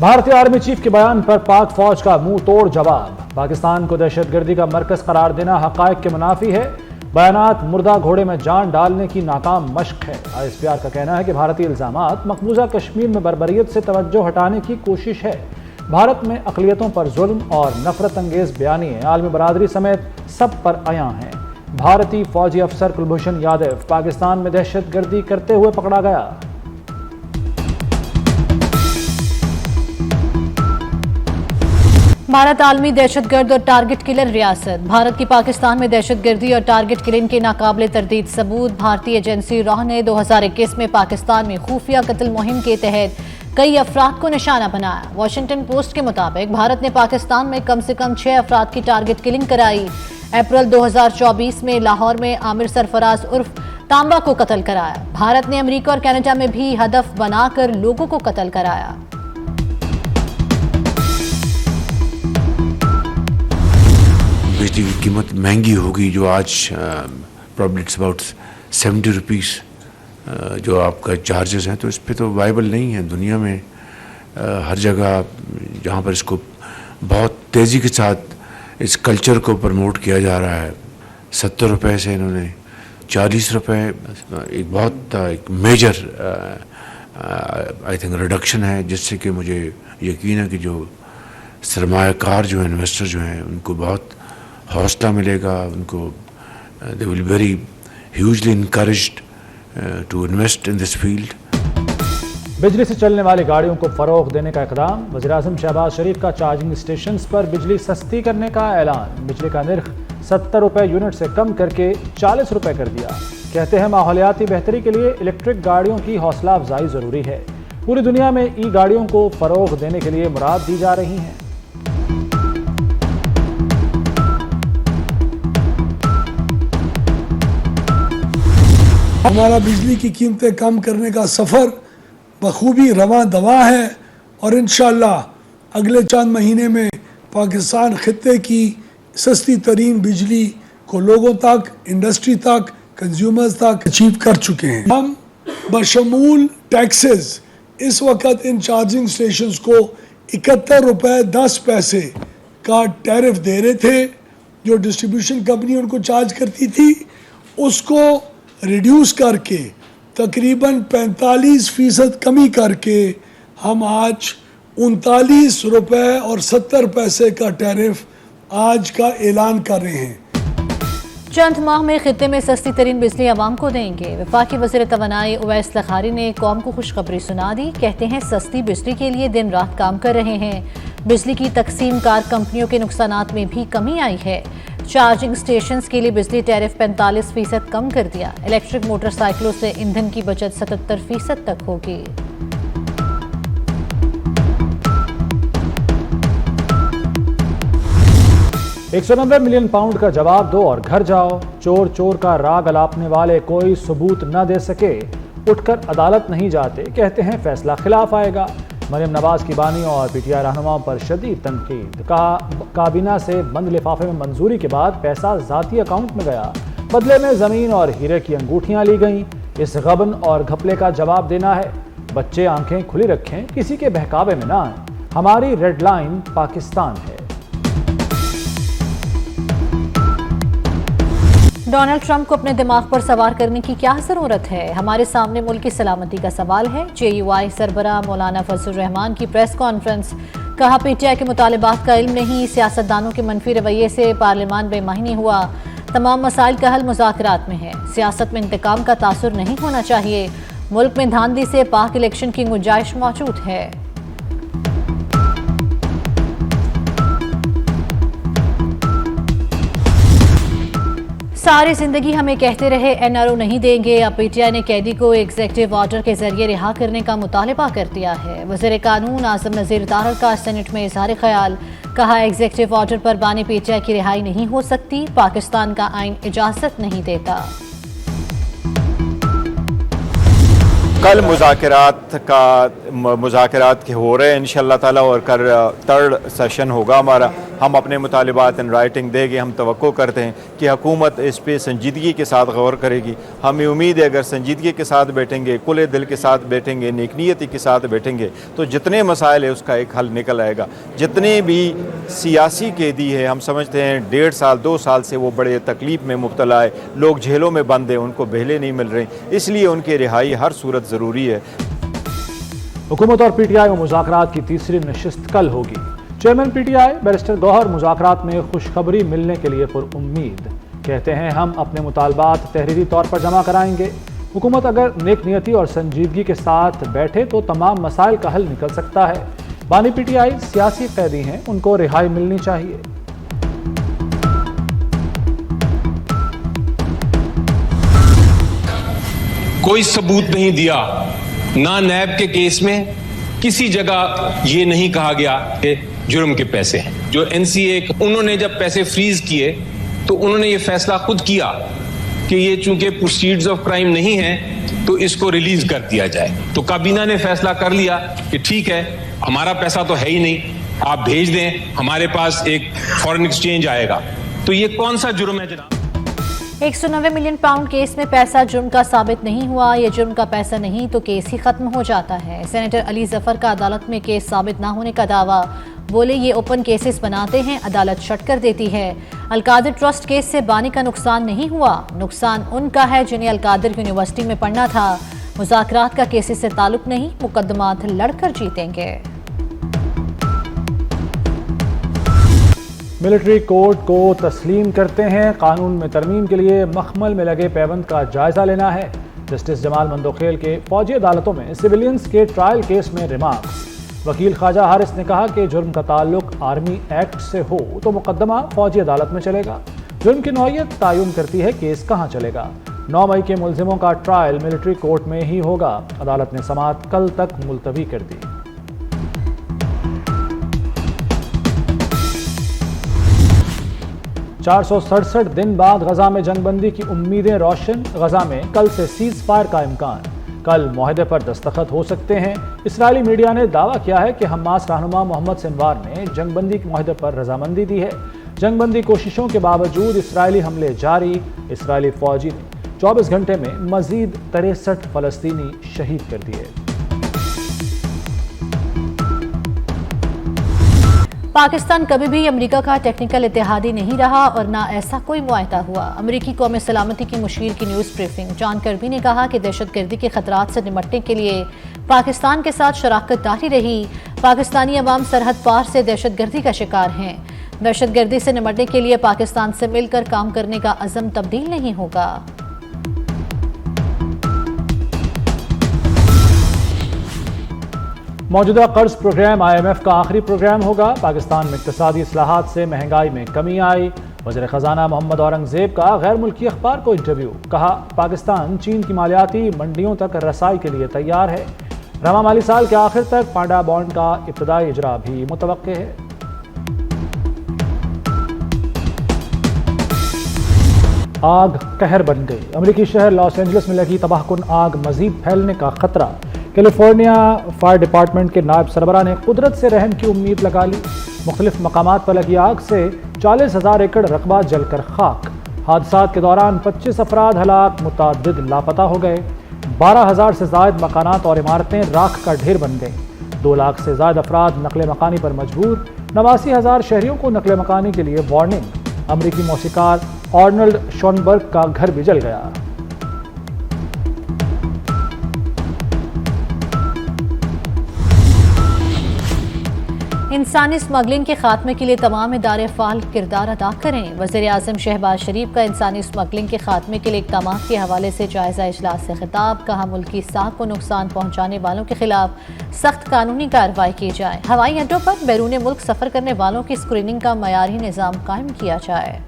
भारतीय army chief के बयान पर पाक फौज का मुंह तोड़ जवाब। पाकिस्तान को दहशतगर्दी का मरकज करार देना हकायक के मुनाफी है। बयानात मुर्दा घोड़े में जान डालने की नाकाम मशक है। ISPR का कहना है कि भारतीय इल्जामात मकबूजा कश्मीर में बर्बरियत से तवज्जो हटाने की कोशिश है। भारत में अक़लियतों पर जुल्म और नफरत अंगेज बयानिए आलमी बरादरी समेत सब पर आया हैं। भारतीय फौजी अफसर कुलभूषण यादव पाकिस्तान में दहशतगर्दी करते हुए पकड़ा गया। भारत आलमी दहशतगर्द और टारगेट किलर रियासत। भारत की पाकिस्तान में दहशतगर्दी और टारगेट किलिंग के नाकाबिले तरदीद सबूत। भारतीय एजेंसी रॉ ने 2021 में पाकिस्तान में खुफिया कत्ल मुहिम के तहत कई अफराद को निशाना बनाया। वाशिंगटन पोस्ट के मुताबिक भारत ने पाकिस्तान में कम से कम 6 अफराद की टारगेट किलिंग कराई। अप्रैल 2024 में लाहौर में आमिर सरफराज उर्फ तांबा को कत्ल कराया। भारत ने अमेरिका और कनाडा में भी हदफ बनाकर लोगों को कत्ल कराया। बिजली की कीमत महंगी होगी, जो आज प्रॉब्ली इट्स अबाउट 70 रुपीज़ जो आपका चार्जेस हैं, तो इस पे तो वाइबल नहीं है दुनिया में। हर जगह जहाँ पर इसको बहुत तेज़ी के साथ इस कल्चर को प्रमोट किया जा रहा है, 70 रुपये से इन्होंने 40 रुपये, एक बहुत एक मेजर आई थिंक रिडक्शन है, जिससे कि मुझे यकीन है कि जो सरमायाकार जो हैं, इन्वेस्टर जो हैं, उनको बहुत हौसला मिलेगा। उनको they will very hugely encouraged to invest in this field. बिजली से चलने वाली गाड़ियों को फरोग देने का इकदाम। वज़ीर-ए-आज़म शहबाज शरीफ का चार्जिंग स्टेशन पर बिजली सस्ती करने का ऐलान। बिजली का निर्ख 70 रुपये यूनिट से कम करके 40 रुपये कर दिया। कहते हैं माहौलियाती बेहतरी के लिए इलेक्ट्रिक गाड़ियों की हौसला अफजाई ज़रूरी है। पूरी दुनिया में ई गाड़ियों को फरोग देने के लिए मुराद दी जा रही हैं। हमारा बिजली की कीमतें कम करने का सफ़र बखूबी रवां दवा है और इंशाअल्लाह अगले चंद महीने में पाकिस्तान खित्ते की सस्ती तरीन बिजली को लोगों तक, इंडस्ट्री तक, कंज्यूमर्स तक अचीव कर चुके हैं। हम बशमूल टैक्सेस इस वक्त इन चार्जिंग स्टेशंस को 71 रुपये 10 पैसे का टैरिफ दे रहे थे। जो डिस्ट्रीब्यूशन कंपनी उनको चार्ज करती थी, उसको रिड्यूस करके तकरीबन 45% कमी करके हम आज 39 रुपये और 70 पैसे का टैरिफ आज का ऐलान कर रहे हैं। चंद माह में खित्ते में सस्ती तरीन बिजली आवाम को देंगे। वफाकी वज़ीर तवानाई उवैस लखारी ने कौम को खुशखबरी सुना दी। कहते हैं सस्ती बिजली के लिए दिन रात काम कर रहे हैं। बिजली की तकसीम कार कंपनियों के नुकसानात में भी कमी आई है। चार्जिंग स्टेशंस के लिए बिजली टैरिफ 45% कम कर दिया। इलेक्ट्रिक मोटरसाइकिलों से ईंधन की बचत 77% तक होगी। £190 मिलियन का जवाब दो और घर जाओ। चोर चोर का राग अलापने वाले कोई सबूत न दे सके, उठकर अदालत नहीं जाते। कहते हैं फैसला खिलाफ आएगा। मरियम नवाज की बानियों और PTI रहनुमाओं पर शदीद तनकीद। काबीना से बंद लिफाफे में मंजूरी के बाद पैसा जाती अकाउंट में गया। बदले में जमीन और हीरे की अंगूठियां ली गईं। इस गबन और घपले का जवाब देना है। बच्चे आंखें खुली रखें, किसी के बहकावे में ना आए। हमारी रेड लाइन पाकिस्तान है। डोनाल्ड ट्रंप को अपने दिमाग पर सवार करने की क्या जरूरत है? हमारे सामने मुल्क की सलामती का सवाल है। JUI सरबराह मौलाना फजलुर रहमान की प्रेस कॉन्फ्रेंस। कहा PTI के मुतालिबात का इल्म नहीं, सियासतदानों के मनफी रवैये से पार्लियामान बेमानी हुआ। तमाम मसाइल का हल मुज़ाकरात में है। सियासत में इंतकाम का तासुर नहीं होना चाहिए। मुल्क में धांधली से पाक इलेक्शन की गुंजाइश मौजूद है। सारी जिंदगी हमें कहते रहे NRO नहीं देंगे। अब PTI ने कैदी को एग्जीक्यूटिव ऑर्डर के जरिए रिहा करने का मुतालबा कर दिया है। वज़ीर कानून आज़म नज़ीर तारड़ का सेनेट में इज़हार ख्याल। कहा एग्जीक्यूटिव ऑर्डर पर बानी PTI की रिहाई नहीं हो सकती। पाकिस्तान का आइन इजाजत नहीं देता। कल मुज़ाकरात के हो रहे हैं इंशाअल्लाह ताला, और कल थर्ड सेशन होगा हमारा। हम अपने मुतालिबात इन राइटिंग देंगे। हम तवक्को करते हैं कि हुकूमत इस पे संजीदगी के साथ गौर करेगी। हमें उम्मीद है अगर संजीदगी के साथ बैठेंगे, खुले दिल के साथ बैठेंगे, नेकनीयती के साथ बैठेंगे, तो जितने मसाइल है उसका एक हल निकल आएगा। जितने भी सियासी कैदी है, हम समझते हैं 1.5 साल 2 साल से वो बड़े तकलीफ़ में मुब्तला है, लोग जेलों में बंद हैं, उनको बेहले नहीं मिल रही, इसलिए उनकी रिहाई हर सूरत ज़रूरी है। हुकूमत और पीटीआई में मुज़ाकरात की तीसरी नशिस्त कल होगी। चेयरमैन पीटीआई बैरिस्टर गौहर मुज़ाकरात में खुशखबरी मिलने के लिए पुरुम्मीद, कहते हैं हम अपने मुतालबात तहरीरी तौर पर जमा कराएंगे। हुकूमत अगर नेक नियति और संजीदगी के साथ बैठे तो तमाम मसाइल का हल निकल सकता है। बानी पीटीआई सियासी कैदी हैं, उनको रिहाई मिलनी चाहिए। कोई सबूत नहीं दिया, ना नैब के केस में किसी जगह ये नहीं कहा गया कि जुर्म के पैसे हैं। जो एनसीए उन्होंने जब पैसे फ्रीज किए तो उन्होंने ये फैसला खुद किया कि ये चूंकि प्रोसीड्स ऑफ क्राइम नहीं है तो इसको रिलीज कर दिया जाए। तो काबीना ने फैसला कर लिया कि ठीक है, हमारा पैसा तो है ही नहीं, आप भेज दें, हमारे पास एक फॉरेन एक्सचेंज आएगा। तो ये कौन सा जुर्म है जनाब? 190 मिलियन पाउंड केस में पैसा जुर्म का साबित नहीं हुआ। ये जुर्म का पैसा नहीं तो केस ही खत्म हो जाता है। सेनेटर अली जफर का अदालत में केस साबित ना होने का दावा, बोले ये ओपन केसेस बनाते हैं, अदालत शट कर देती है। अलकादिर ट्रस्ट केस से बानी का नुकसान नहीं हुआ, नुकसान उनका है जिन्हें अलकादिर यूनिवर्सिटी में पढ़ना था। मुज़ाकरात का केसेस से ताल्लुक नहीं, मुकदमात लड़कर जीतेंगे। मिलिट्री कोर्ट को तस्लीम करते हैं। कानून में तरमीम के लिए मखमल में लगे पैबंद का जायजा लेना है। जस्टिस जमाल मंदोखेल के फौजी अदालतों में सिविलियंस के ट्रायल केस में रिमार्क्स। वकील ख्वाजा हारिस ने कहा कि जुर्म का ताल्लुक आर्मी एक्ट से हो तो मुकदमा फौजी अदालत में चलेगा। जुर्म की नौइयत तयन करती है केस कहाँ चलेगा। 9 मई के मुलजिमों का ट्रायल मिलिट्री कोर्ट में ही होगा। अदालत ने समाअत कल तक मुलतवी कर दी। 467 दिन बाद गजा में जंगबंदी की उम्मीदें रोशन। गजा में कल से सीज फायर का इम्कान। कल मुआहदे पर दस्तखत हो सकते हैं। इसराइली मीडिया ने दावा किया है कि हमास रहनुमा मोहम्मद सिनवार ने जंगबंदी के मुआहदे पर रजामंदी दी है। जंगबंदी कोशिशों के बावजूद इसराइली हमले जारी। इसराइली फौजी ने 24 घंटे में मजीद 63 फलस्तीनी शहीद कर दिए। पाकिस्तान कभी भी अमेरिका का टेक्निकल इत्तेहादी नहीं रहा और ना ऐसा कोई मुआहदा हुआ। अमेरिकी कौमी सलामती की मुशीर की न्यूज़ ब्रीफिंग। जॉन कर्बी ने कहा कि दहशतगर्दी के खतरात से निपटने के लिए पाकिस्तान के साथ शराकत जारी रही। पाकिस्तानी अवाम सरहद पार से दहशतगर्दी का शिकार हैं। दहशतगर्दी से निपटने के लिए पाकिस्तान से मिलकर काम करने का अज़म तब्दील नहीं होगा। मौजूदा कर्ज प्रोग्राम IMF का आखिरी प्रोग्राम होगा। पाकिस्तान में इक़्तिसादी इस्लाहात से महंगाई में कमी आई। वज़ीर ख़जाना मोहम्मद औरंगज़ेब का गैर मुल्की अखबार को इंटरव्यू। कहा पाकिस्तान चीन की मालियाती मंडियों तक रसाई के लिए तैयार है। रवा माली साल के आखिर तक पांडा बॉन्ड का इब्तदाई इजरा भी मुतवक्के है। आग कहर बन गई। अमरीकी शहर लॉस एंजलिस में लगी तबाहकुन आग, मजीद फैलने का खतरा। कैलिफोर्निया फायर डिपार्टमेंट के नायब सरबरा ने कुदरत से रहम की उम्मीद लगा ली। मुख्तलिफ मकामात पर लगी आग से 40,000 एकड़ रकबा जलकर खाक। हादसात के दौरान 25 अफराद हलाक, मुतअद्दिद लापता हो गए। 12,000 से ज़ायद मकानात और इमारतें राख का ढेर बन गईं। 2 लाख से ज़ायद अफराद नकले मकानी पर मजबूर। 89,000 शहरियों को नकले मकानी के लिए वार्निंग। अमरीकी मौसीकार आर्नल्ड शोनबर्ग का घर भी जल गया। इंसानी स्मगलिंग के खात्मे के लिए तमाम इदारे फ़ाल किरदार अदा करें। वज़ीर आज़म शहबाज शरीफ का इंसानी स्मगलिंग के खात्मे के लिए इक़दाम के हवाले से जायज़ा इजलास से खिताब। कहा मुल्की साख को नुकसान पहुँचाने वालों के खिलाफ सख्त कानूनी कार्रवाई की जाए। हवाई अड्डों पर बैरून मुल्क सफ़र करने वालों की स्क्रीनिंग का मयारी निज़ाम कायम किया जाए।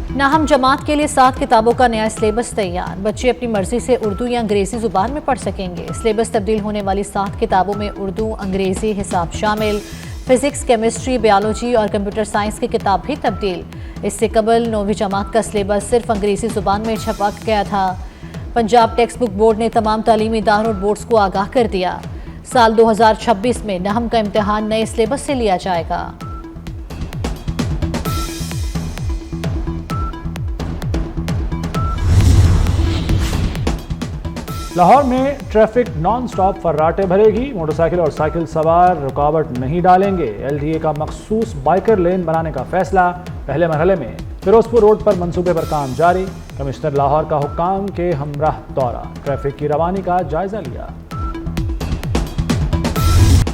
नाहम जमात के लिए 7 किताबों का नया सिलेबस तैयार। बच्चे अपनी मर्जी से उर्दू या अंग्रेजी जुबान में पढ़ सकेंगे। सिलेबस तब्दील होने वाली 7 किताबों में उर्दू, अंग्रेजी, हिसाब शामिल। फिजिक्स, केमिस्ट्री, बायोलॉजी और कंप्यूटर साइंस की किताब भी तब्दील। इससे कबल 9वीं जमात का सिलेबस सिर्फ अंग्रेजी जुबान में छपा गया था। पंजाब टेक्स्ट बुक बोर्ड ने तमाम तालीमी इदारों और बोर्ड्स को आगाह कर दिया। साल 2026 में नहम का इम्तिहान नए सिलेबस से लिया जाएगा। लाहौर में ट्रैफिक नॉन स्टॉप फर्राटे भरेगी। मोटरसाइकिल और साइकिल सवार रुकावट नहीं डालेंगे। एलडीए का मखसूस बाइकर लेन बनाने का फैसला। पहले मरहले में फिरोजपुर रोड पर मंसूबे पर काम जारी। कमिश्नर लाहौर का हुक्काम के हमराह दौरा। ट्रैफिक की रवानी का जायजा लिया।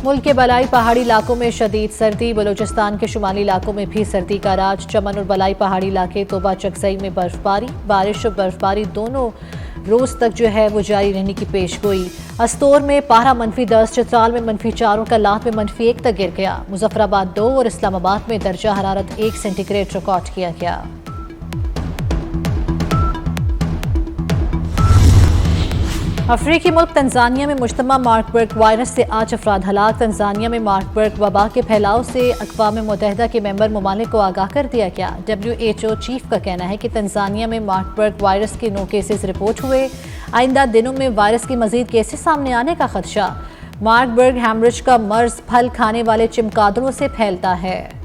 मुल्क के बलाई पहाड़ी इलाकों में शदीद सर्दी। बलूचिस्तान के शुमाली इलाकों में भी सर्दी का राज। चमन और बलाई पहाड़ी इलाके तोबा चकजई में बर्फबारी। बारिश और बर्फबारी दोनों रोज तक जो है वो जारी रहने की पेशगोई। अस्तोर में पारा -10, चित्राल में -4 और कलात में -1 तक गिर गया। मुजफ्फराबाद 2 और इस्लामाबाद में दर्जा हरारत 1 सेंटीग्रेड रिकॉर्ड किया गया। अफ्रीकी मुल्क तंजानिया में मुश्तमा मार्कबर्ग वायरस से 8 अफराद हलाक। तंजानिया में मार्कबर्ग वबा के फैलाव से अक़वाम मुत्तहिदा के मेंबर ममालिक को आगाह कर दिया गया। WHO चीफ का कहना है कि तंजानिया में मार्कबर्ग वायरस के 9 केसेस रिपोर्ट हुए। आइंदा दिनों में वायरस के मजीद केसेस सामने आने का खदशा। मार्कबर्ग हैमरेज का मर्ज फल खाने वाले चमगादड़ों से फैलता है।